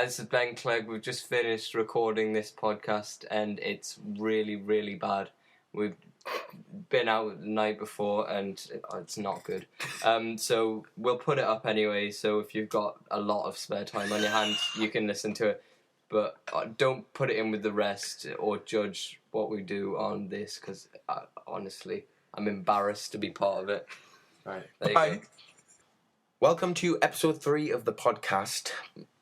This is Ben Clegg. We've just finished recording this podcast and it's really, really bad. We've been out the night before and it's not good. So we'll put it up anyway, so if you've got a lot of spare time on your hands, you can listen to it. But don't put it in with the rest or judge what we do on this, because honestly, I'm embarrassed to be part of it. Right, there you go. Welcome to episode 3 of the podcast.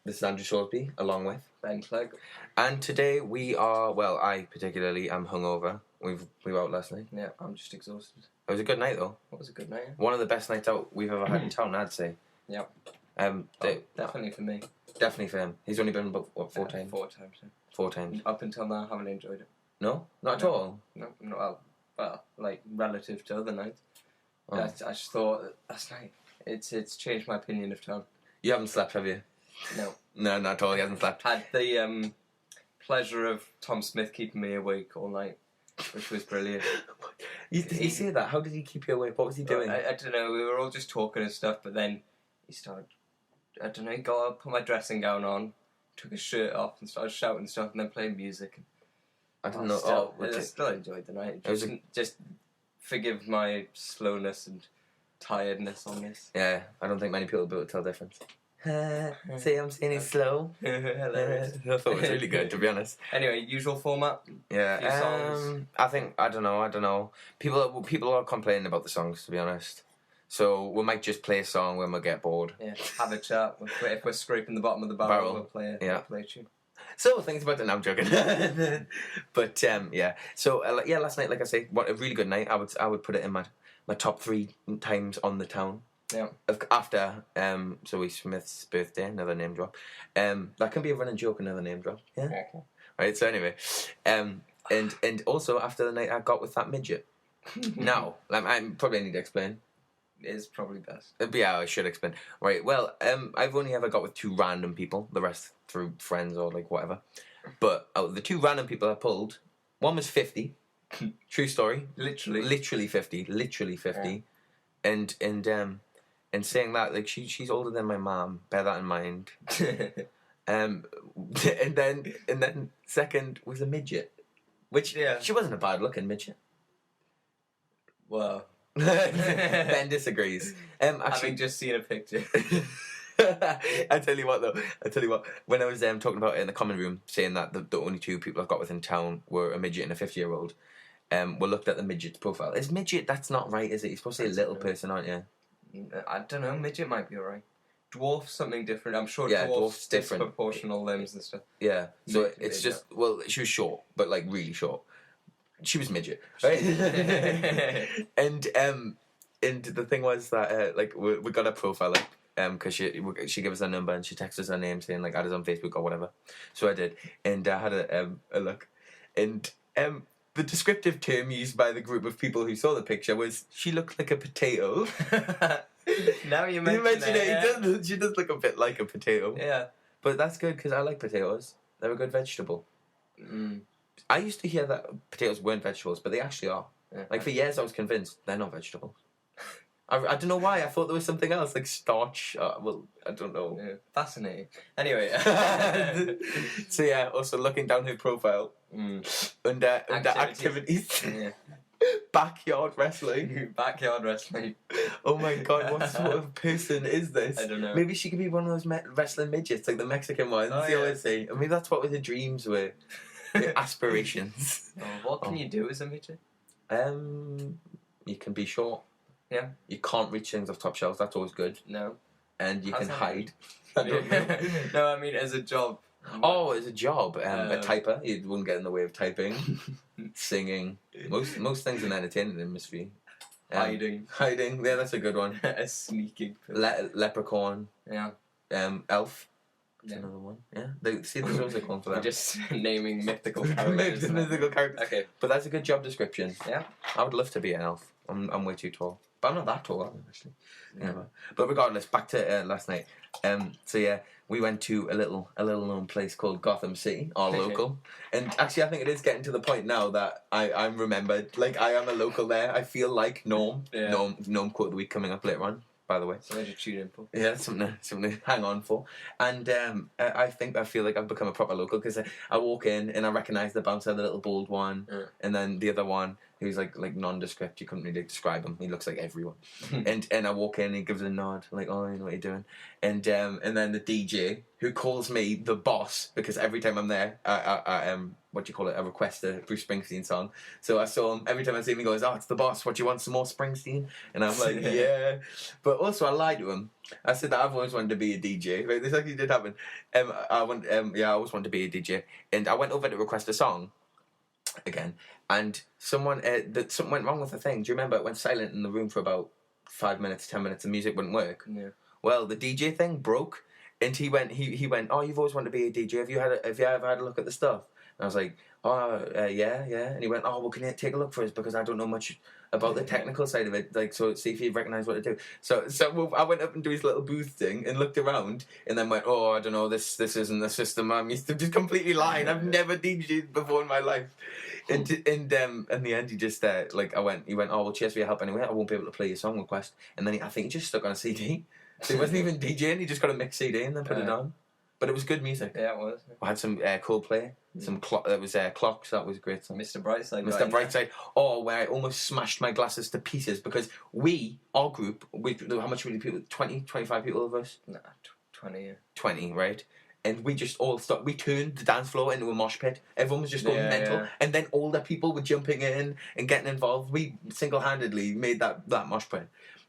This is Andrew Soulsby, along with Ben Clegg. And today we are, well, I particularly am hungover. We were out last night. Yeah, I'm just exhausted. It was a good night, though. It was a good night. One of the best nights out we've ever had in town, I'd say. Yeah. Definitely for me. Definitely for him. He's only been about, what, 4 times? 4 times, yeah. 4 times. Up until now, I haven't enjoyed it. No? Not at all? No, well, like, relative to other nights. Oh. I just thought that last night, it's changed my opinion of town. You haven't slept, have you? No. No, not at all. He hasn't slept. Had the pleasure of Tom Smith keeping me awake all night, which was brilliant. Did he say that? How did he keep you awake? What was he doing? I don't know. We were all just talking and stuff, but then he started. I don't know. He got up, put my dressing gown on, took his shirt off, and started shouting stuff, and then playing music. I didn't know. I still enjoyed the night. Just forgive my slowness and tiredness on this. Yeah, I don't think many people will be able to tell the difference. See, I'm saying he's slow. Hilarious. I thought it was really good, to be honest. Anyway, usual format. Yeah, songs. I don't know. People are complaining about the songs, to be honest. So we might just play a song when we get bored. Yeah, have a chat. If we're scraping the bottom of the barrel. We'll play it. Yeah. We'll play a tune. So things about it. No, I'm joking. But yeah. So last night, like I say, what a really good night. I would put it in my top 3 times on the town. Yeah. After Zoe Smith's birthday, another name drop. That can be a running joke, another name drop. Yeah. Okay. Right. So anyway, and also after the night I got with that midget. Now, I probably need to explain. It is probably best. Yeah, I should explain. Right. Well, I've only ever got with 2 random people. The rest through friends or like whatever. But the 2 random people I pulled, one was 50. True story. Literally 50. Yeah. And saying that, like, she's older than my mom. Bear that in mind. And then second was a midget, which she wasn't a bad looking midget. Well, Ben disagrees. Actually, having just seen a picture. I tell you what. When I was talking about it in the common room, saying that the only 2 people I've got within town were a midget and a 50-year-old, we looked at the midget's profile. Is midget? That's not right, is it? You're supposed to say little person, aren't you? I don't know. Midget might be alright. Dwarf, something different. I'm sure. Dwarf's different. Proportional limbs and stuff. Yeah. So it's just she was short, but like really short. She was midget, right? and the thing was that like we got a profile up because she gave us her number and she texted us her name saying like add us on Facebook or whatever. So I did, and I had a look, and the descriptive term used by the group of people who saw the picture was she looked like a potato. Now you mention it. Yeah. She does look a bit like a potato. Yeah, but that's good because I like potatoes. They're a good vegetable. I used to hear that potatoes weren't vegetables, but they actually are. Yeah. Like, for years I was convinced they're not vegetables. I don't know why. I thought there was something else, like starch. Well, I don't know. Yeah. Fascinating. Anyway. So, yeah, also looking down her profile. Under activities. Yeah. Backyard wrestling. Backyard wrestling. Oh my god, what sort of person is this? I don't know. Maybe she could be one of those wrestling midgets, like the Mexican ones. Oh, you always say. I mean, that's what her dreams were. Aspirations. What can you do as a midget? You can be short. Yeah. You can't reach things off top shelves. That's always good. No. And you can hide. No, I mean as a job. Oh, as a job, a typer. You wouldn't get in the way of typing, singing. Most things in the entertainment industry. Hiding. Yeah, that's a good one. A sneaking. Leprechaun. Yeah. Elf. That's another one. Yeah. There's also called for that. We're just naming mythical characters. Mythical characters. Okay. But that's a good job description. Yeah. I would love to be an elf. I'm way too tall. But I'm not that tall, actually. Yeah. But regardless, back to last night. So yeah, we went to a little known place called Gotham City, our local. And actually, I think it is getting to the point now that I'm remembered. Like, I am a local there. I feel like Norm. Yeah. Norm quote of the week coming up later on. by the way. Something to tune in for. Yeah, something to hang on for. And I feel like I've become a proper local because I walk in and I recognise the bouncer, the little bald one, and then the other one who's like nondescript. You couldn't really describe him. He looks like everyone. and I walk in and he gives a nod, like, oh, you know what you're doing. And then the DJ who calls me the boss because every time I'm there, I what do you call it? I request a Bruce Springsteen song. So I saw him every time I see him. He goes, "Oh, it's the boss. What do you want? Some more Springsteen?" And I'm like, "Yeah." But also, I lied to him. I said that I've always wanted to be a DJ. Right? This actually did happen. I always wanted to be a DJ, and I went over to request a song again, and something went wrong with the thing. Do you remember? It went silent in the room for about 5 minutes, 10 minutes. The music wouldn't work. Yeah. Well, the DJ thing broke, and he went. Oh, you've always wanted to be a DJ. Have you ever had a look at the stuff? And I was like, yeah. And he went, oh, well, can you take a look for us? Because I don't know much about the technical side of it. Like, so see if you recognise what to do. So I went up into his little booth thing and looked around and then went, oh, I don't know, this isn't the system. I'm used to just completely lying. I've never DJed before in my life. And in the end, he just, he went, oh, well, cheers for your help anyway. I won't be able to play your song request. And then I think he just stuck on a CD. So he wasn't even DJing. He just got a mixed CD and then put it on. But it was good music. Yeah, it was. I had some Coldplay, some that was Clocks. That was a great song. Mr. Brightside. Mr. Brightside. Oh, where I almost smashed my glasses to pieces because our group, how much were the people? 20, 25 people of us? Nah, 20. Yeah. 20, right? And we just all stopped. We turned the dance floor into a mosh pit. Everyone was just going mental. Yeah. And then older people were jumping in and getting involved. We single-handedly made that mosh pit.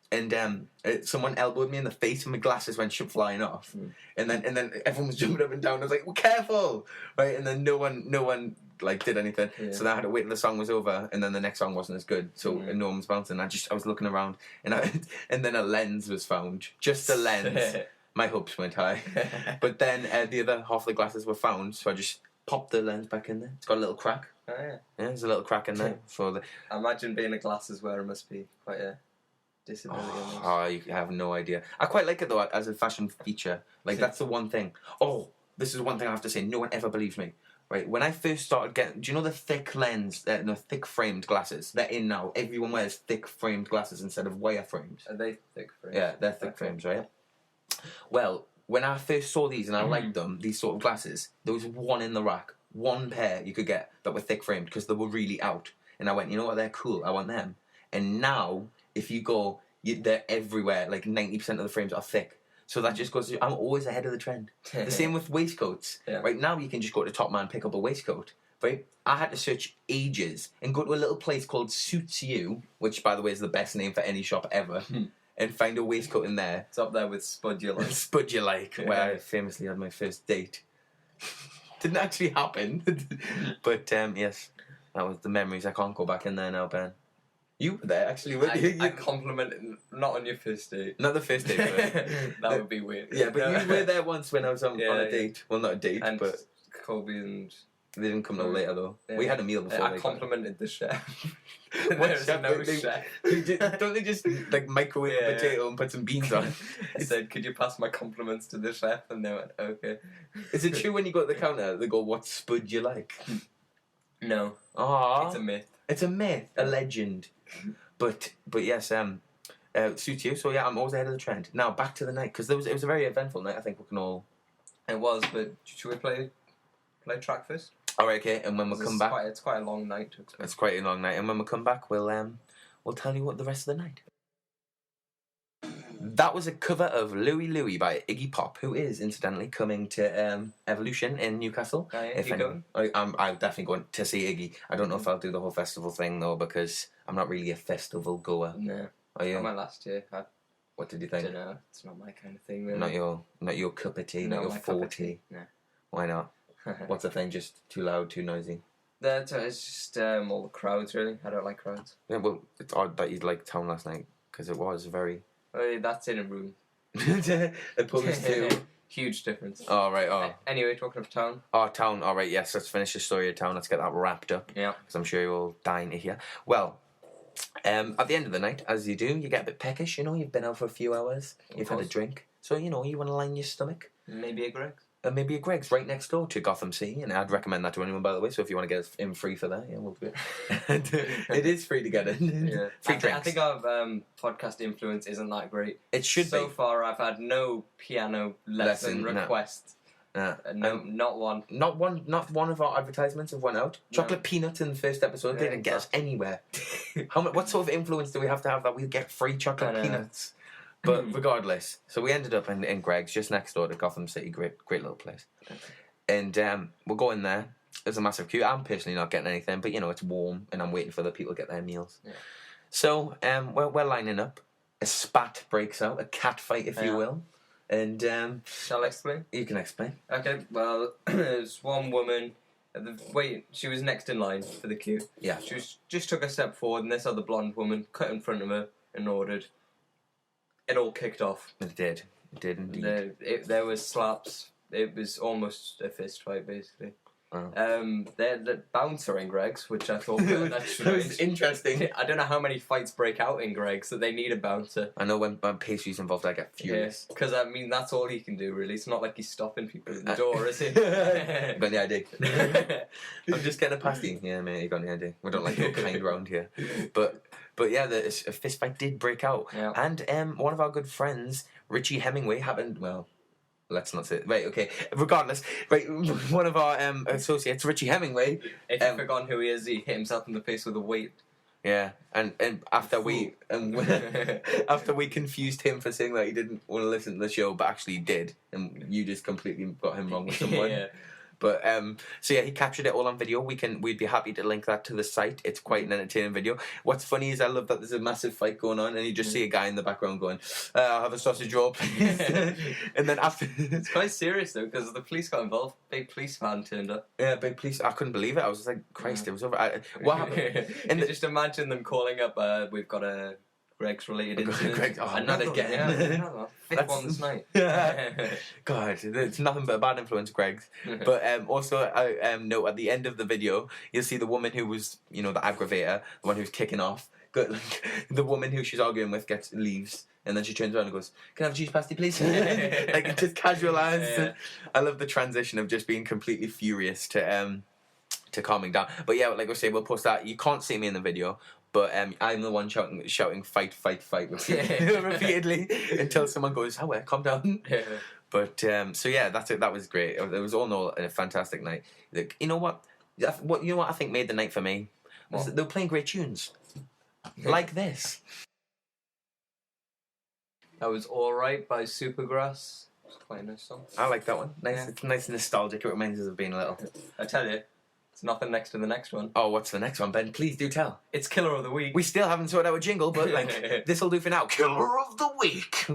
And someone elbowed me in the face and my glasses went flying off. And then everyone was jumping up and down. I was like, well, careful, right? And then no one like did anything. Yeah. So then I had to wait till the song was over, and then the next song wasn't as good. So no one was bouncing. I was looking around, and then a lens was found, just a lens. My hopes went high, but then the other half of the glasses were found. So I just popped the lens back in there. It's got a little crack. Oh yeah. Yeah, there's a little crack in there for the. I imagine being a glasses wearer must be quite a disability. You have no idea. I quite like it though as a fashion feature. Like that's the one thing. Oh, this is one thing I have to say. No one ever believes me. Right, when I first started getting, do you know the thick lens, thick framed glasses? They're in now. Everyone wears thick framed glasses instead of wire frames. Are they thick frames? Yeah, they're thick frames, right? Well, when I first saw these and I liked them, these sort of glasses, there was one in the rack, one pair you could get that were thick framed because they were really out. And I went, you know what? They're cool. I want them. And now, if you go, they're everywhere. Like 90% of the frames are thick. So that just goes. I'm always ahead of the trend. The same with waistcoats. Yeah. Right now, you can just go to Top Man, pick up a waistcoat. Right? I had to search ages and go to a little place called Suits You, which, by the way, is the best name for any shop ever, and find a waistcoat in there. It's up there with Spud You Like. Spud You Like, where I famously had my first date. Didn't actually happen, but yes, that was the memories. I can't go back in there now, Ben. You were there, actually, weren't you? I complimented, not on your first date. Not the first date, but... that would be weird. Yeah, but you were there once when I was on a date. Well, not a date, and but... Colby and... They didn't come till later, though. Yeah. We had a meal before. I complimented the chef. What chef? No chef. Don't they just, like, microwave a potato and put some beans on? I said, could you pass my compliments to the chef? And they went, okay. Is it true when you go to the counter, they go, what spud you like? No. Aww. It's a myth. It's a myth. A legend. But yes, Suits You. So yeah, I'm always ahead of the trend. Now back to the night because it was a very eventful night. I think we can all. It was, but should we play track first? All right, okay. And when we come back, it's quite a long night to explain. It's quite a long night, and when we come back, we'll tell you what the rest of the night. That was a cover of Louie Louie by Iggy Pop, who is incidentally coming to Evolution in Newcastle. I'm definitely going to see Iggy. I don't know if I'll do the whole festival thing though because I'm not really a festival goer. No. Are you? I went last year. What did you think? I don't know. It's not my kind of thing. Really. Not your cup of tea. Not your 40. No. Why not? What's the thing? Just too loud, too noisy. It's just all the crowds. Really, I don't like crowds. Yeah, well, it's odd that you liked Town last night because it was very. That's in a room. Opposed to... Huge difference. Oh, right, oh. Anyway, talking of Town. Oh, Town, all right, yes, let's finish the story of Town. Let's get that wrapped up. Yeah. Because I'm sure you're all dying to hear. Well, at the end of the night, as you do, you get a bit peckish, you've been out for a few hours, you've had a drink. So, you want to line your stomach. Maybe a Greggs. maybe a Greg's right next door to Gotham City, and I'd recommend that to anyone, by the way. So if you want to get in free for that, yeah, we'll do it. And, it is free to get in. Yeah. Free I drinks. think our podcast influence isn't that great. It should be. So far, I've had no piano lesson requests. No, not one. Not one of our advertisements have went out. Chocolate peanuts in the first episode didn't get us anywhere. What sort of influence do we have that we get free chocolate peanuts? But regardless, so we ended up in Greg's, just next door to Gotham City. Great little place. And we're going there. There's a massive queue. I'm personally not getting anything, but it's warm, and I'm waiting for the people to get their meals. Yeah. So we're lining up. A spat breaks out, a cat fight, if you will. And shall I explain? You can explain. Okay. Well, there's one woman. She was next in line for the queue. Yeah. She just took a step forward, and this other blonde woman cut in front of her and ordered. It all kicked off. It did indeed. There was slaps. It was almost a fist fight, basically. Oh. The bouncer in Greg's, which I thought that was interesting. I don't know how many fights break out in Greg's that they need a bouncer. I know when pastry's involved, I get furious. Because that's all he can do, really. It's not like he's stopping people at the door, is he? Got the idea. I'm just getting a pasty. Yeah, mate, you got the idea. We don't like your kind round here. But yeah, a fist fight did break out. Yeah. And one of our good friends, Richie Hemingway, happened... Well... Let's not say it. Right, okay. Regardless, right, one of our associates, Richie Hemingway... If you've forgotten who he is, he hit himself in the face with a weight. Yeah, and after we confused him for saying that he didn't want to listen to the show, but actually he did, and you just completely got him wrong with someone. Yeah. But so yeah, he captured it all on video. We'd be happy to link that to the site. It's quite an entertaining video. What's funny is I love that there's a massive fight going on, and you just see a guy in the background going, "I'll have a sausage roll, please." And then after, it's quite serious though, because the police got involved. Big police van turned up. Yeah, big police. I couldn't believe it. I was just like, Christ, it was over. What happened? And just imagine them calling up. We've got a Greg's related incident. Not again. Fifth one this night. God, it's nothing but a bad influence, Greg's. But also, note at the end of the video, you'll see the woman who was, the aggravator, the one who's kicking off. The woman who she's arguing with leaves, and then she turns around and goes, "Can I have a cheese pasty, please?" Like just casual as. Yeah. I love the transition of just being completely furious to calming down. But yeah, like I say, we'll post that. You can't see me in the video. But I'm the one shouting fight repeatedly until someone goes, "Oh, calm down." Yeah. But so yeah, that's it. That was great. It was all in all a fantastic night. Like, you know what? I think made the night for me was that they were playing great tunes, like this. That was All Right by Supergrass. It's quite a nice song. I like that one. Nice. Yeah. It's nice and nostalgic. It reminds us of being little. I tell you. It's nothing next to the next one. Oh, what's the next one, Ben? Please do tell. It's Killer of the Week. We still haven't sorted out a jingle, but this'll do for now. Killer of the Week.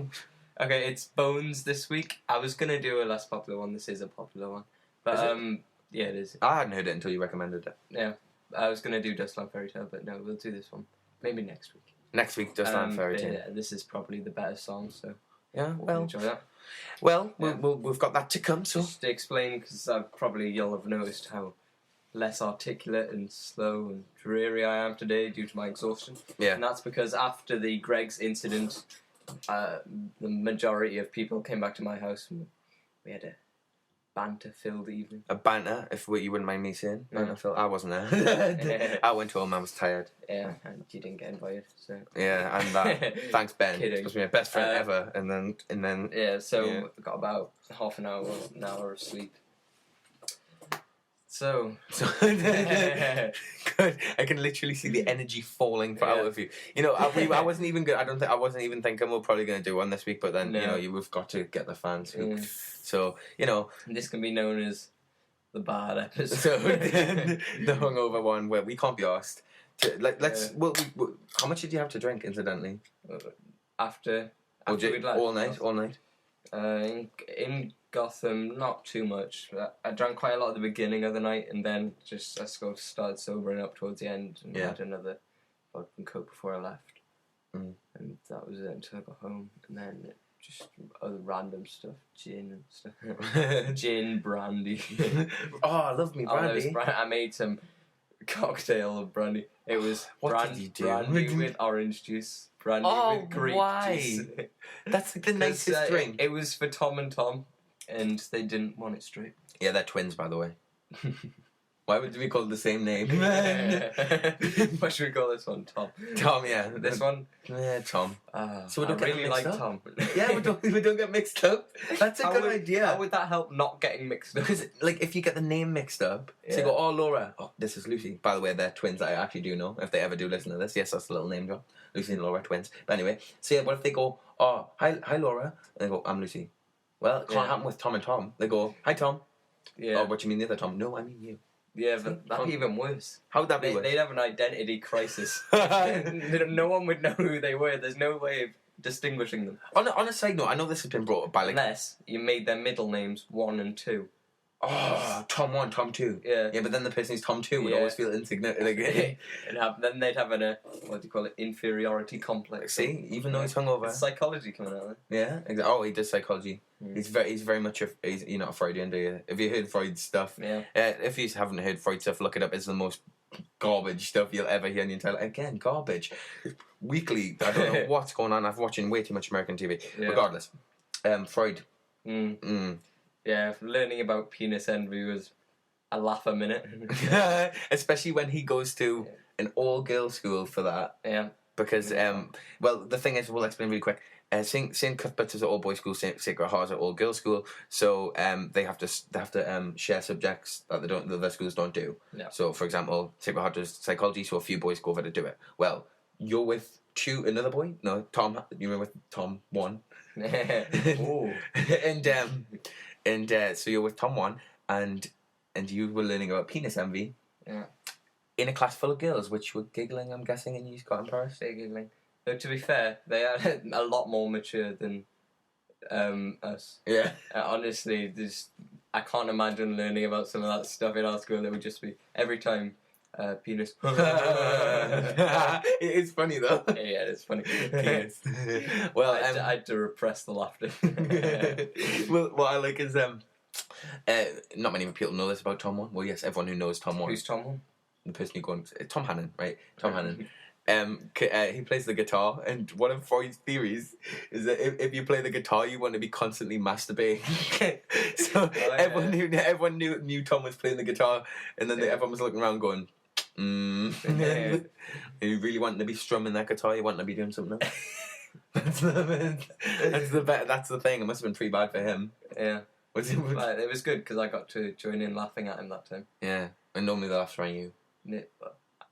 Okay, it's Bones this week. I was gonna do a less popular one. This is a popular one, but yeah, it is. I hadn't heard it until you recommended it. Yeah, I was gonna do Dustland Fairy Tale, but no, we'll do this one. Maybe next week. Next week, Dustland Fairy Tale. Yeah, this is probably the better song, so yeah, well, enjoy that. Well, we've got that to come. So just to explain, because you'll have noticed how less articulate and slow and dreary I am today due to my exhaustion. Yeah. And that's because after the Greg's incident, the majority of people came back to my house and we had a banter-filled evening. A banter, if you wouldn't mind me saying. I wasn't there. I went home, I was tired. Yeah, and you didn't get invited, so... Yeah, and that. Thanks, Ben. Kidding. Because we're my best friend ever, and then... Yeah, so we got about half an hour of sleep. So good. I can literally see the energy falling out of you. I wasn't even good. I wasn't even thinking we're probably going to do one this week, but then we've got to get the fans hooked. So this can be known as the bad episode. So the hungover one where we can't be asked. How much did you have to drink, incidentally? After we'd left, all night. In Gotham, not too much. I drank quite a lot at the beginning of the night, and then I started sobering up towards the end, and had another vodka and coke before I left. And that was it until I got home, and then just other random stuff, gin and stuff, gin, brandy. Oh, I love me brandy. I made some cocktail of brandy. It was brandy with orange juice. Brandy with grape juice. That's like the nicest drink. It was for Tom and Tom. and they didn't want it straight. Yeah, they're twins, by the way. Why would we call it the same name? What should we call this one? Tom. Tom, yeah. This one? Yeah, Tom. So we don't I get really mixed like up? Tom. Yeah, we don't get mixed up. That's a good idea. How would that help not getting mixed up? Because, like, if you get the name mixed up, so you go, oh, Laura, oh, this is Lucy. By the way, they're twins. I actually do know, if they ever do listen to this. Yes, that's a little name drop. Lucy and Laura, twins. But anyway, so yeah, what if they go, oh, hi Laura, and they go, I'm Lucy. Well, it can't happen with Tom and Tom. They go, hi, Tom. Yeah. Oh, what do you mean the other Tom? No, I mean you. Yeah, but that'd be even worse. How would that be worse? They'd have an identity crisis. No one would know who they were. There's no way of distinguishing them. On a side note, I know this has been brought up by, like... Unless you made their middle names 1 and 2. Oh, Tom 1, Tom 2. Yeah. Yeah, but then the person who's Tom 2 would always feel insignificant. Like, Then they'd have what do you call it, inferiority complex. see, even though he's hungover. It's psychology coming out there. Yeah, exactly. Oh, he does psychology. Mm. He's very much you're not a Freudian, do you? Have you heard Freud's stuff? Yeah. If you haven't heard Freud's stuff, look it up. It's the most garbage stuff you'll ever hear in your entire life. Again, garbage. Weekly, I don't know what's going on. I'm watching way too much American TV. Yeah. Regardless, Freud. Yeah, learning about penis envy was a laugh a minute. Especially when he goes to an all-girls school for that. Yeah. Because, well, the thing is, we'll explain really quick. St. Cuthbert's is an all-boys school, Sacred Heart's an all-girls school, so they have to share subjects that the other schools don't do. Yeah. So, for example, Sacred Heart does psychology, so a few boys go over to do it. Well, you're with another boy? No, Tom. You're with Tom 1. Ooh. and so you're with Tom 1, and you were learning about penis envy. Yeah. In a class full of girls, which were giggling, I'm guessing, and you got embarrassed. They're giggling. Though, to be fair, they are a lot more mature than us. Yeah. Honestly, I can't imagine learning about some of that stuff in our school. It would just be every time penis. It's funny though. Yeah, it's funny. Penis. Well, I had to repress the laughter. Well, what I like is not many people know this about Tom 1. Well, yes, everyone who knows Tom 1. Who's Tom 1? The person you're going, Tom Hannon, right? Tom Hannon. He plays the guitar, and one of Freud's theories is that if you play the guitar, you want to be constantly masturbating. So everyone knew Tom was playing the guitar, and then everyone was looking around going, You really want to be strumming that guitar? You want to be doing something else? That's the thing. It must have been pretty bad for him. Yeah. It was good because I got to join in laughing at him that time. Yeah, and normally the laughs around you.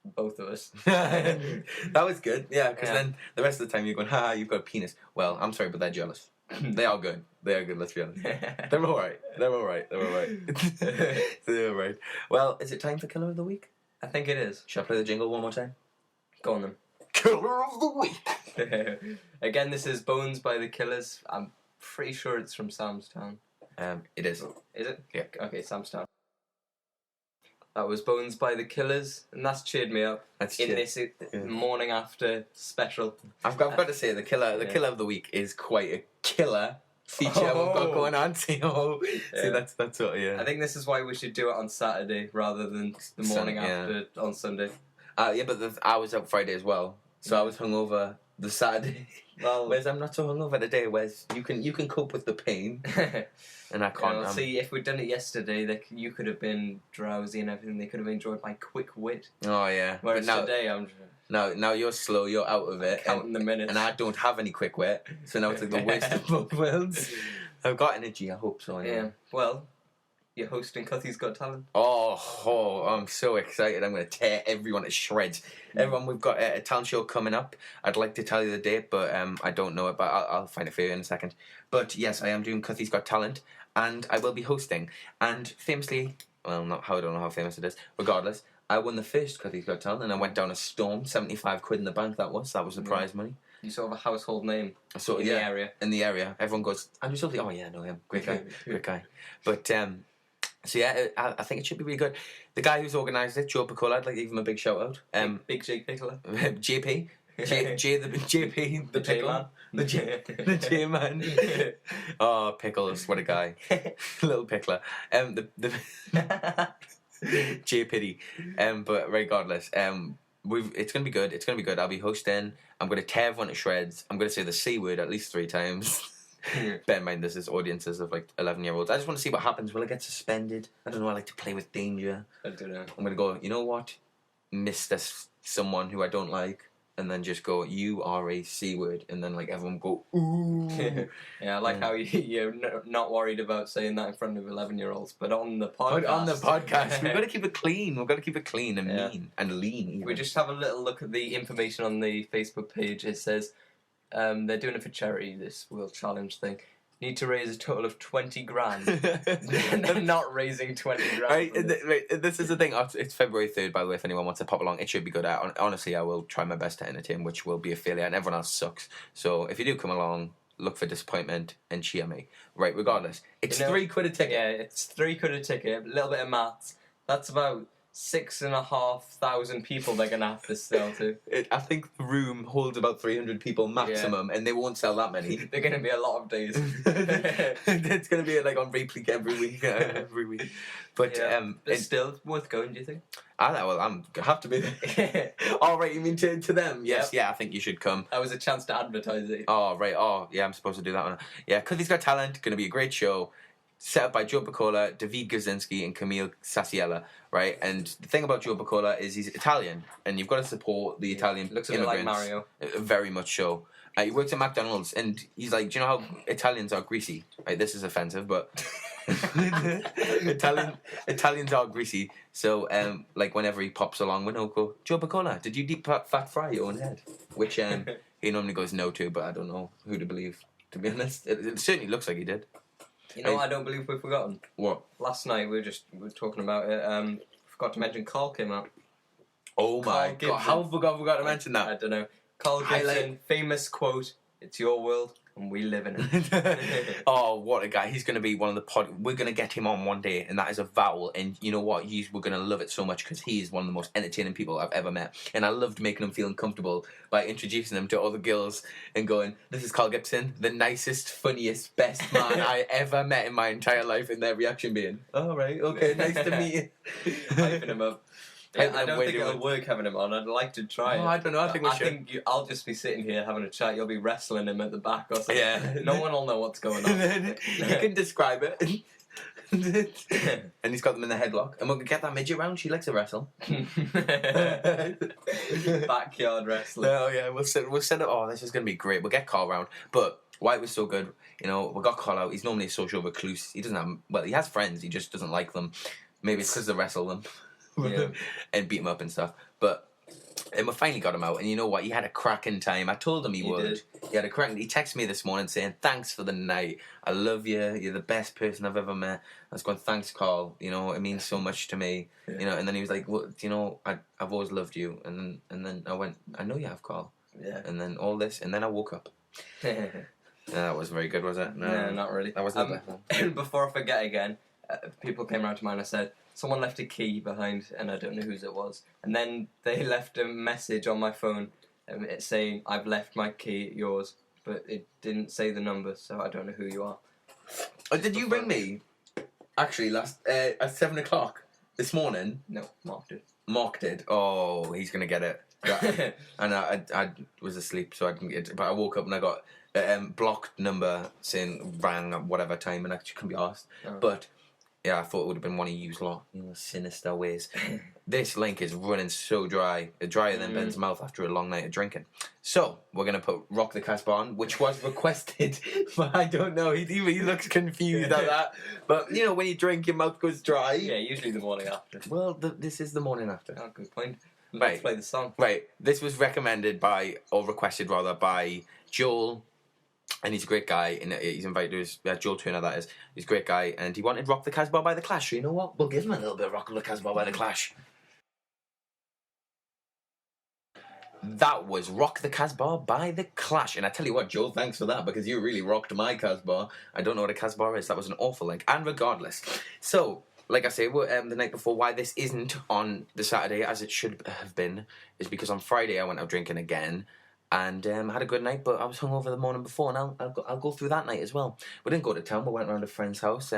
Both of us. That was good, yeah, because then the rest of the time you're going, ha, you've got a penis. Well, I'm sorry, but they're jealous. They are good, let's be honest. They're alright. They're alright. Well, is it time for Killer of the Week? I think it is. Shall I play the jingle one more time? Go on then. Killer of the Week! Again, this is Bones by the Killers. I'm pretty sure it's from Samstown. It is. Is it? Yeah. Okay, Samstown. That was Bones by the Killers, and that's cheered me up in this morning after special. I've got to say, the killer of the week is quite a killer feature we've got going on. See, that's what. Yeah. I think this is why we should do it on Saturday rather than the morning after on Sunday. Yeah, but I was up Friday as well, so I was hungover the Saturday. Well, whereas I'm not so hungover today. Whereas you can cope with the pain, and I can't. See, if we'd done it yesterday, you could have been drowsy and everything. They could have enjoyed my quick wit. Oh yeah. Whereas today I'm. Now you're slow. You're out of it. Counting the minutes. And I don't have any quick wit, so now it's like the worst of both worlds. I've got energy. I hope so. Anyway. Yeah. Well, you're hosting Cuthy's Got Talent. Oh, I'm so excited. I'm going to tear everyone to shreds. Everyone, we've got a talent show coming up. I'd like to tell you the date, but I don't know it, but I'll find it for you in a second. But yes, I am doing Cuthy's Got Talent, and I will be hosting. And famously, I don't know how famous it is, regardless, I won the first Cuthy's Got Talent, and I went down a storm, 75 quid in the bank that was the prize money. You sort of a household name the area. In the area. Everyone goes, Andrew Soulsby, oh yeah, I know him. Great guy. But, so yeah, I think it should be really good. The guy who's organised it, Joe Picola, I'd like to give him a big shout out. Big Jake Picola. JP. JP, the Pickle. The J man. Oh, Pickles, what a guy. Little Pickler. J Pity. But regardless, it's gonna be good. I'll be hosting. I'm gonna tear everyone to shreds. I'm gonna say the C word at least 3 times. Bear in mind, this is audiences of like 11-year-olds. I just want to see what happens. Will I get suspended? I don't know. I like to play with danger. I don't know. I'm gonna go. You know what? Miss this someone who I don't like, and then just go. You are a C word, and then like everyone go ooh. Yeah, I like how you're not worried about saying that in front of 11-year-olds, but on the podcast. But on the podcast, we've got to keep it clean. We've got to keep it clean and mean and lean. Even. We just have a little look at the information on the Facebook page. It says they're doing it for charity. This World Challenge thing. Need to raise a total of 20 grand. They're not raising 20 grand. Right, this is the thing. It's February 3rd, by the way, if anyone wants to pop along. It should be good. Honestly, I will try my best to entertain, which will be a failure, and everyone else sucks. So if you do come along, look for disappointment and cheer me. Right, regardless. It's £3 a ticket. Yeah, it's £3 a ticket. A little bit of maths. That's about 6,500 people they're going to have to sell to. I think the room holds about 300 people maximum, and they won't sell that many. They're going to be a lot of days. It's going to be like on repeat every week. But it's still worth going, do you think? I have to be there. Oh, right, you mean to them? Yes, Yep. yeah, I think you should come. That was a chance to advertise it. Oh, right, yeah, I'm supposed to do that one. Yeah, because he's got talent, going to be a great show. Set up by Joe Picola, David Gazinski, and Camille Sassiella, right? And the thing about Joe Picola is he's Italian, and you've got to support the Italian Looks a bit like Mario. Very much so. He works at McDonald's, and he's like, do you know how Italians are greasy? Right, this is offensive, but Italians are greasy. So, like, whenever he pops along, we go, Joe Picola, did you deep fat fry your own head? Which he normally goes no to, but I don't know who to believe, to be honest. It certainly looks like he did. You know what I don't believe we've forgotten? What? Last night we were talking about it. Forgot to mention Carl came out. Oh my God! How forgot to mention that? I don't know. Carl Gibson, famous quote: "It's your world and we live in it." Oh, what a guy! He's going to be one of the We're going to get him on one day, and that is a vowel. And you know what? We're going to love it so much because he is one of the most entertaining people I've ever met. And I loved making him feel uncomfortable by introducing him to other girls and going, "This is Carl Gibson, the nicest, funniest, best man I ever met in my entire life." And their reaction being, "All right, okay, nice to meet you." Hyping him up. Yeah, I don't think it'll work having him on. I'd like to try it. I don't know. I think we should. I think I'll just be sitting here having a chat. You'll be wrestling him at the back or something. Yeah. No one will know what's going on. You can describe it. And he's got them in the headlock. And we're going to get that midget round. She likes to wrestle. Backyard wrestling. Oh, yeah. We'll set it. Oh, this is going to be great. We'll get Carl round. But why it was so good, we got Carl out. He's normally a social recluse. He doesn't have... Well, he has friends. He just doesn't like them. Maybe it's because they wrestle them. Yeah. And beat him up and stuff. And we finally got him out, and you know what? He had a cracking time. I told him he would. Did. He had a cracking... He texted me this morning saying, "Thanks for the night. I love you. You're the best person I've ever met." I was going, "Thanks, Carl. It means so much to me." Yeah. And then he was like, "Well, I've always loved you." And then I went, "I know you have, Carl." Yeah. And then all this, and then I woke up. That was very good, was it? No, not really. That wasn't the best one. Before I forget again, people came around to mine and said, someone left a key behind, and I don't know whose it was. And then they left a message on my phone saying, "I've left my key at yours," but it didn't say the number, so I don't know who you are. Oh, did you ring me? Actually, last at 7 o'clock this morning. No, Mark did. Mark did. Oh, he's gonna get it. And I was asleep, so I didn't get it. But I woke up and I got blocked number saying rang at whatever time, and I couldn't be asked. Oh. But yeah, I thought it would have been one of you's lot, sinister ways. This link is running so dry, drier than Ben's mouth after a long night of drinking. So we're gonna put "Rock the Casbah" on, which was requested, but I don't know. He looks confused at that. But when you drink, your mouth goes dry. Yeah, usually the morning after. Well, this is the morning after. Oh, good point. Right. Let's play the song. Right. This was requested by Joel. And he's a great guy, and he's invited to his... Joel Turner, that is. He's a great guy, and he wanted "Rock the Casbah" by The Clash. So you know what? We'll give him a little bit of "Rock the Casbah" by The Clash. That was "Rock the Casbah" by The Clash. And I tell you what, Joel, thanks for that, because you really rocked my Casbah. I don't know what a Casbah is. That was an awful link. And regardless. So, like I say, the night before, why this isn't on the Saturday, as it should have been, is because on Friday I went out drinking again. And had a good night, but I was hungover the morning before, and I'll go through that night as well. We didn't go to town. We went around a friend's house.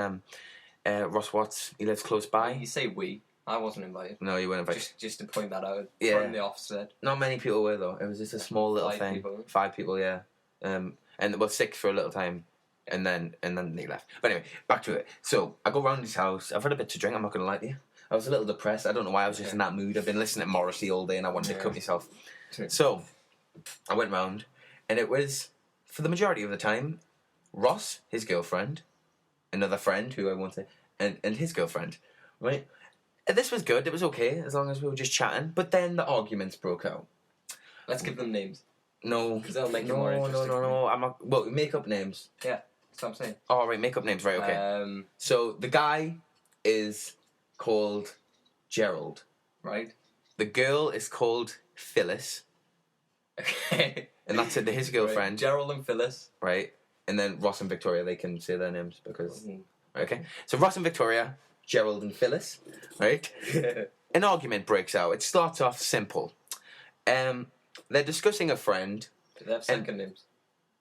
Ross Watts, he lives close by. You say we. I wasn't invited. No, you weren't invited. Just to point that out. Yeah. From the offset. Not many people were, though. It was just a small little thing. 5 people, yeah. And 6 for a little time. And then they left. But anyway, back to it. So I go round his house. I've had a bit to drink. I'm not gonna lie to you. I was a little depressed. I don't know why. I was just in that mood. I've been listening to Morrissey all day, and I wanted to cut myself. So I went round, and it was for the majority of the time Ross, his girlfriend, another friend who I won't say, and his girlfriend, right? And this was good. It was okay as long as we were just chatting. But then the arguments broke out. Let's give them names. No, because that'll make it more interesting. No. I'm not. Well, make up names. Yeah, that's what I'm saying. Oh, right, make up names. Right, okay. So the guy is called Gerald. Right. The girl is called Phyllis. Okay. And that's it. His girlfriend. Right. Gerald and Phyllis. Right. And then Ross and Victoria, they can say their names because. Okay. So Ross and Victoria, Gerald and Phyllis. Right. An argument breaks out. It starts off simple. They're discussing a friend. Do they have second names?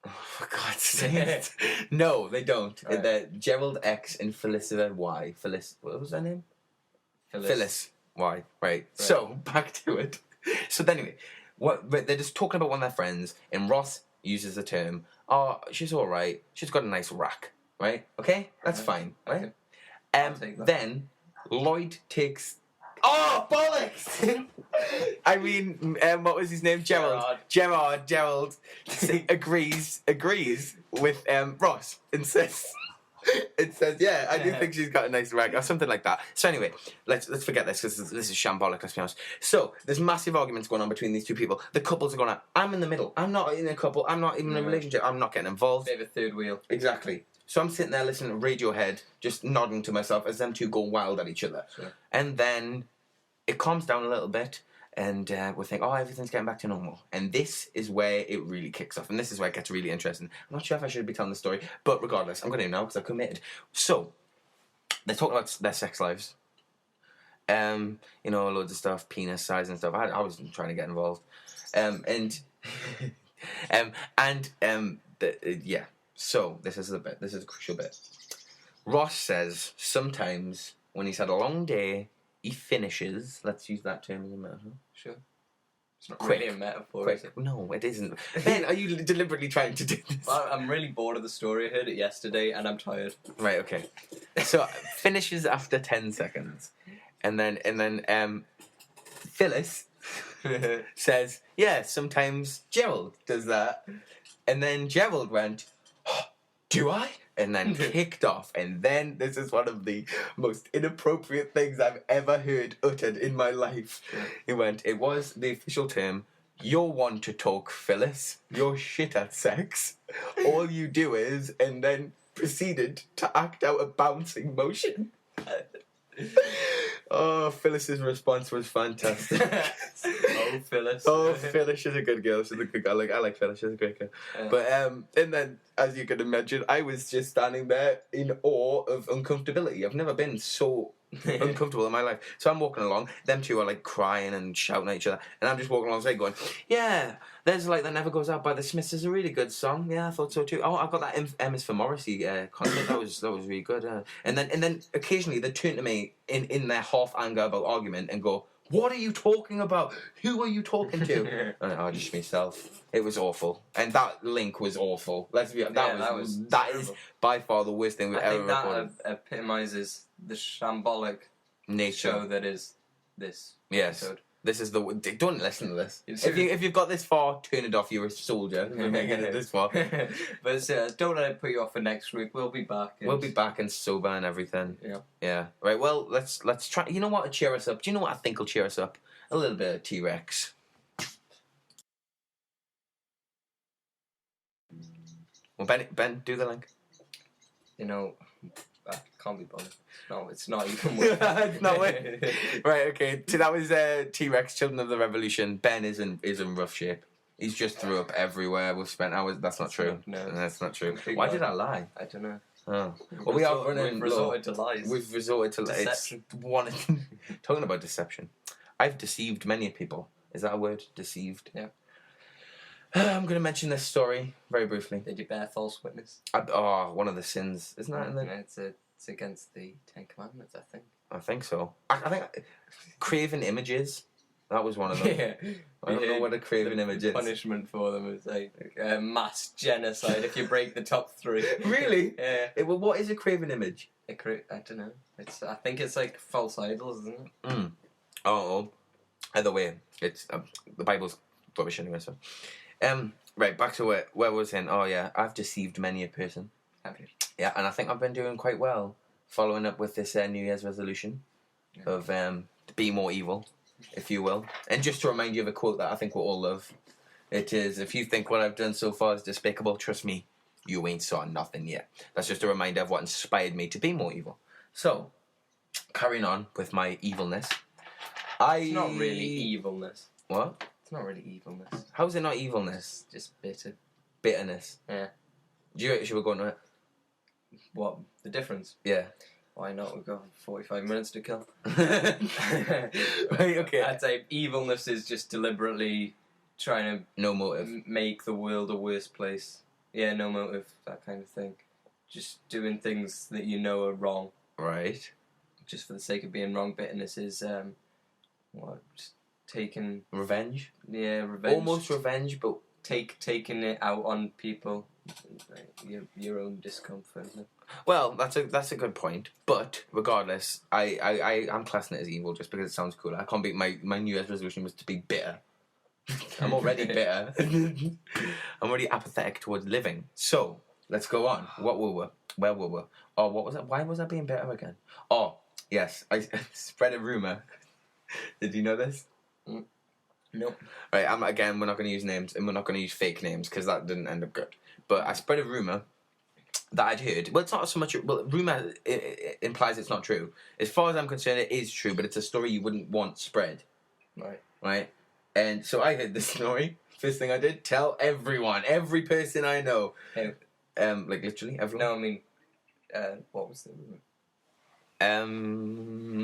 Oh, for God's sake. No, they don't. Right. They're Gerald X and Felicita Y. Phyllis, what was her name? Phyllis Y. Right. So, back to it. So, anyway, they're just talking about one of their friends, and Ross uses the term, oh, she's alright. She's got a nice rack. Right? Okay? That's fine. Right? Okay. Then, Lloyd takes... Oh, bollocks! I mean, what was his name? Gerald. Gerald agrees with Ross and says, yeah, I do think she's got a nice rag or something like that. So anyway, let's forget this because this is shambolic, let's be honest. So there's massive arguments going on between these two people. The couples are going on. I'm in the middle. I'm not in a couple. I'm not even in a relationship. I'm not getting involved. They have a third wheel. Exactly. So I'm sitting there listening to Radiohead, just nodding to myself as them two go wild at each other. Sure. And then it calms down a little bit, and we think, oh, everything's getting back to normal. And this is where it really kicks off, and this is where it gets really interesting. I'm not sure if I should be telling the story, but regardless, I'm going to now because I've committed. So, they're talking about their sex lives. Loads of stuff, penis size and stuff. I was trying to get involved. So, this is the bit. This is a crucial bit. Ross says sometimes when he's had a long day, he finishes. Let's use that term as a metaphor. Sure. It's not really a metaphor, is it? No, it isn't. Ben, are you deliberately trying to do this? Well, I'm really bored of the story. I heard it yesterday and I'm tired. Right, okay. So, finishes after 10 seconds. And then Phyllis says, yeah, sometimes Gerald does that. And then Gerald went, oh, do I? And then kicked off. And then this is one of the most inappropriate things I've ever heard uttered in my life. He went, it was the official term, you're one to talk, Phyllis. You're shit at sex. All you do is, and then proceeded to act out a bouncing motion. Oh, Phyllis's response was fantastic. Oh, Phyllis. Oh, Phyllis, she's a good girl. She's a good girl. I like Phyllis. She's a great girl. But and then, as you can imagine, I was just standing there in awe of uncomfortability. I've never been so uncomfortable in my life. So I'm walking along. Them two are like crying and shouting at each other, and I'm just walking alongside, going, "Yeah, there's like That Never Goes Out by the Smiths is a really good song. Yeah, I thought so too. Oh, I got that M is for Morrissey concert. That was really good. And then occasionally they turn to me in their half anger about argument and go, what are you talking about? Who are you talking to? And just myself. It was awful, and that link was awful. Let's be honest. That is by far the worst thing we've ever recorded. That epitomizes the shambolic nature show that is this. Yes. Episode. This is the. Don't listen to this. If you've got this far, turn it off. You're a soldier. You're making it this far. But don't let it put you off for next week. We'll be back. We'll be back and sober and everything. Yeah. Yeah. Right. Well, let's try. You know what will cheer us up? Do you know what I think will cheer us up? A little bit of T-Rex. Well, Ben, do the link. I can't be bothered. No, it's not even worth it. It's not worth it. Right, okay. So that was T-Rex, Children of the Revolution. Ben is in rough shape. He's just threw up everywhere. We've spent hours. That's not true. No. That's not true. Why did I lie? I don't know. Oh. Well, we are running We've resorted to lies. We've resorted to deception. Talking about deception. I've deceived many people. Is that a word? Deceived? Yeah. I'm going to mention this story very briefly. Did you bear false witness? One of the sins. Isn't that in the... It's against the Ten Commandments, I think. I think so. I think craving images That was one of them. Yeah. I don't know what a craven image is. Punishment for them is like mass genocide if you break the top 3. Really? Yeah. Well, what is a craven image? I don't know. I think it's like false idols, isn't it? Oh, either way, it's the Bible's rubbish anyway. So, right, back to where I was saying. Oh yeah, I've deceived many a person. Have you? Yeah, and I think I've been doing quite well following up with this New Year's resolution of be more evil, if you will. And just to remind you of a quote that I think we'll all love. It is, if you think what I've done so far is despicable, trust me, you ain't saw nothing yet. That's just a reminder of what inspired me to be more evil. So, carrying on with my evilness. It's not really evilness. What? It's not really evilness. How is it not evilness? Just bitter. Bitterness. Yeah. Do you should we go into it? What? The difference? Yeah. Why not? We've got 45 minutes to kill. Right, okay. I'd say evilness is just deliberately trying to No motive. make the world a worse place. Yeah, no motive, that kind of thing. Just doing things that you know are wrong. Right. Just for the sake of being wrong. Bitterness is, just taking... Revenge? Yeah, revenge. Almost revenge, but... Taking it out on people. Like, your own discomfort. Well, that's a good point. But regardless, I'm classing it as evil just because it sounds cool. I can't be my New Year's resolution was to be bitter. I'm already bitter. I'm already apathetic towards living. So let's go on. Where were we? Oh, what was that? Why was I being bitter again? Oh, yes, I spread a rumor. Did you know this? No. Right, we're not going to use names, and we're not going to use fake names, because that didn't end up good. But I spread a rumour that I'd heard. Well, it's not so much... Well, rumour implies it's not true. As far as I'm concerned, it is true, but it's a story you wouldn't want spread. Right? And so I heard this story. First thing I did, tell everyone. Every person I know. Who? Like, literally, everyone. No, I mean... what was the rumour?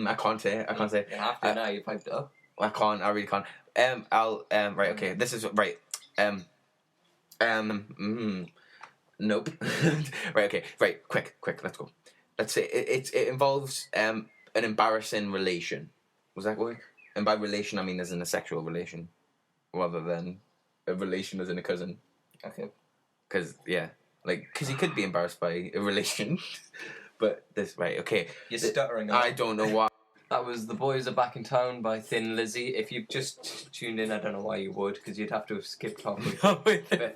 I can't say. You have to now, you piped it up. I can't, I really can't. Right, okay, this is, right, nope. Right, okay, right, quick, let's go. Let's say it involves, an embarrassing relation. Was that work? And by relation, I mean as in a sexual relation, rather than a relation as in a cousin. Okay. Because you could be embarrassed by a relation, but right, okay. You're stuttering. I don't know why. That was The Boys Are Back in Town by Thin Lizzy. If you've just tuned in, I don't know why you would, because you'd have to have skipped halfway. but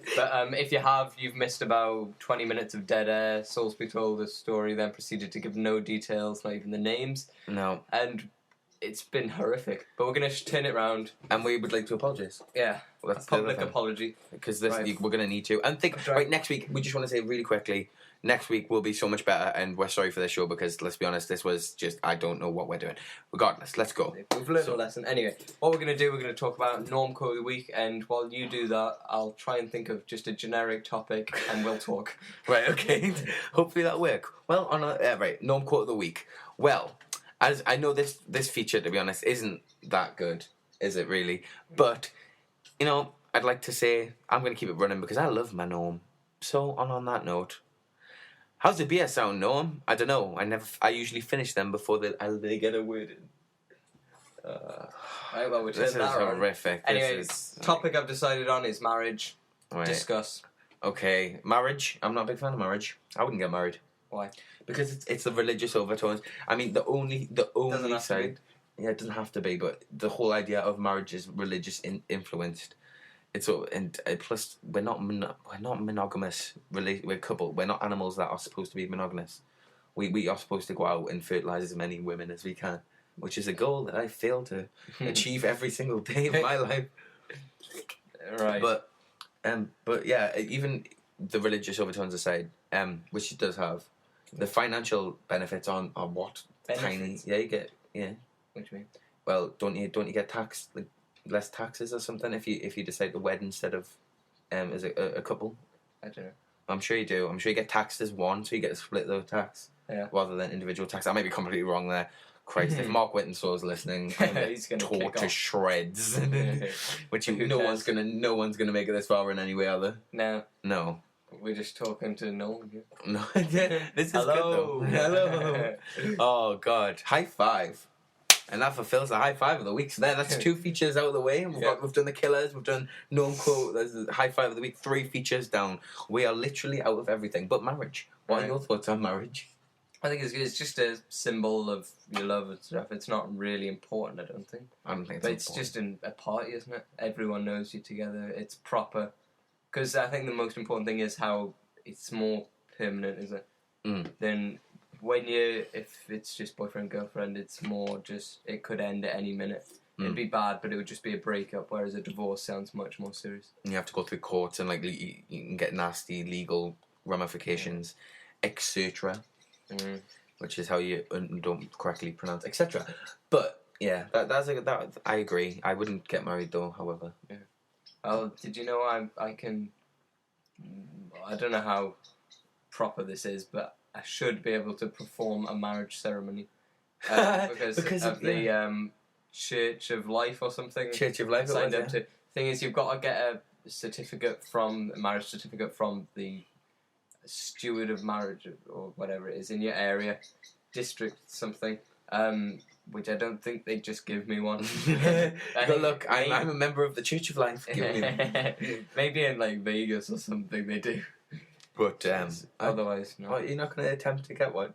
if you have, you've missed about 20 minutes of dead air. Soulsby told a story, then proceeded to give no details, not even the names. No. And it's been horrific. But we're going to turn it round. And we would like to apologise. Yeah. Well, that's a public apology. Because we're going to need to. And right, next week, we just want to say really quickly, next week will be so much better, and we're sorry for this show because, let's be honest, this was just, I don't know what we're doing. Regardless, let's go. We've learned a lesson. Anyway, what we're going to do, we're going to talk about Norm Quote of the Week, and while you do that, I'll try and think of just a generic topic, and we'll talk. Right, okay. Hopefully that'll work. Well, right, Norm Quote of the Week. Well, as I know this feature, to be honest, isn't that good, is it really? But, I'd like to say, I'm going to keep it running because I love my Norm. So, on that note... How's the beer sound, Norm? I don't know. I usually finish them before they get a word in. Right, well, we're this is horrific. Anyways, topic I've decided on is marriage. Right. Discuss. Okay, marriage. I'm not a big fan of marriage. I wouldn't get married. Why? Because it's the religious overtones. I mean, the only side. Yeah, it doesn't have to be, but the whole idea of marriage is religious influenced. It's and plus we're not monogamous. We're a couple. We're not animals that are supposed to be monogamous. We are supposed to go out and fertilize as many women as we can, which is a goal that I fail to achieve every single day of my life. Right. But yeah, even the religious overtones aside, which it does have, the financial benefits on what benefits? Tiny. Yeah, you get What do you mean? Well, don't you get taxed? Like, less taxes or something if you decide to wed instead of as a couple. I don't know. I'm sure you do. I'm sure you get taxed as one, so you get to split the tax rather than individual tax. I may be completely wrong there. Christ, if Mark Whitensaw's listening, he's gonna tore to shreds. Which no one's gonna make it this far in any way, are they? No. We're just talking to no one here. No, this is good though. Hello. Oh God, high five. And that fulfills the high five of the week. So that's 2 features out of the way. And we've done the killers. We've done known quote. There's the high five of the week. 3 features down. We are literally out of everything but marriage. What are your thoughts on marriage? I think it's just a symbol of your love and stuff. It's not really important, I don't think. I don't think it's But it's just a party, isn't it? Everyone knows you together. It's proper. Because I think the most important thing is how it's more permanent, isn't it? Then when if it's just boyfriend, girlfriend, it's more just, it could end at any minute. It'd be bad, but it would just be a breakup, whereas a divorce sounds much more serious. You have to go through courts and like you can get nasty legal ramifications, etc. Which is how you don't correctly pronounce, etc. But yeah, that I agree. I wouldn't get married though. However, Oh, did you know I can? I don't know how proper this is, but I should be able to perform a marriage ceremony because of the Church of Life or something. Church of Life. Signed up to. Thing is, you've got to get a marriage certificate from the steward of marriage or whatever it is in your area, district something, which I don't think they just give me one. But look, I'm a member of the Church of Life. Maybe in like Vegas or something they do. But otherwise, no. Oh, you're not going to attempt to get one?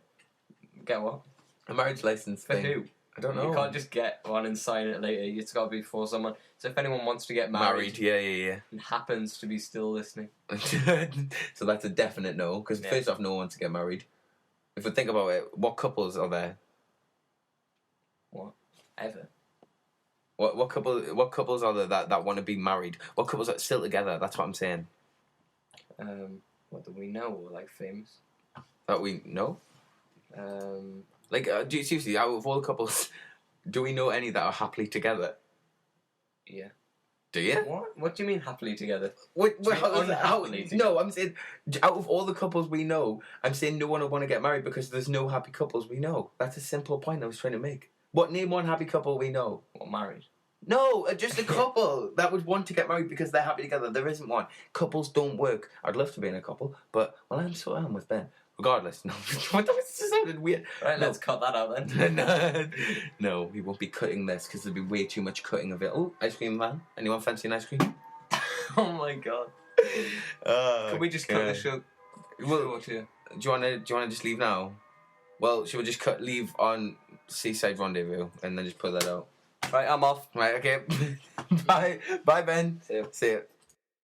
Get what? A marriage license For thing. who? I don't know. You can't just get one and sign it later. It's got to be for someone. So if anyone wants to get married, yeah. and happens to be still listening, So that's a definite no. Because first off, no one wants to get married. If we think about it, what couples are there? What? Ever? What couples are there that want to be married? What couples are still together? That's what I'm saying. What do we know? Like famous? That we know. Like, do you seriously, out of all the couples, do we know any that are happily together? Yeah. Do you? What do you mean happily together? No, I'm saying, out of all the couples we know, I'm saying no one will want to get married because there's no happy couples we know. That's a simple point I was trying to make. Name one happy couple we know. What, married? No, just a couple that would want to get married because they're happy together. There isn't one. Couples don't work. I'd love to be in a couple, but, well, I'm with Ben. Regardless, no. That sounded weird. Right, let's cut that out then. No, we won't be cutting this because there'll be way too much cutting of it. Oh, ice cream man. Anyone fancy an ice cream? Oh my god. Can we just cut the show? Well, do you wanna just leave now? Well, should we just leave on Seaside Rendezvous and then just put that out? Right, I'm off. Right, okay. Bye, Ben. See ya. See ya.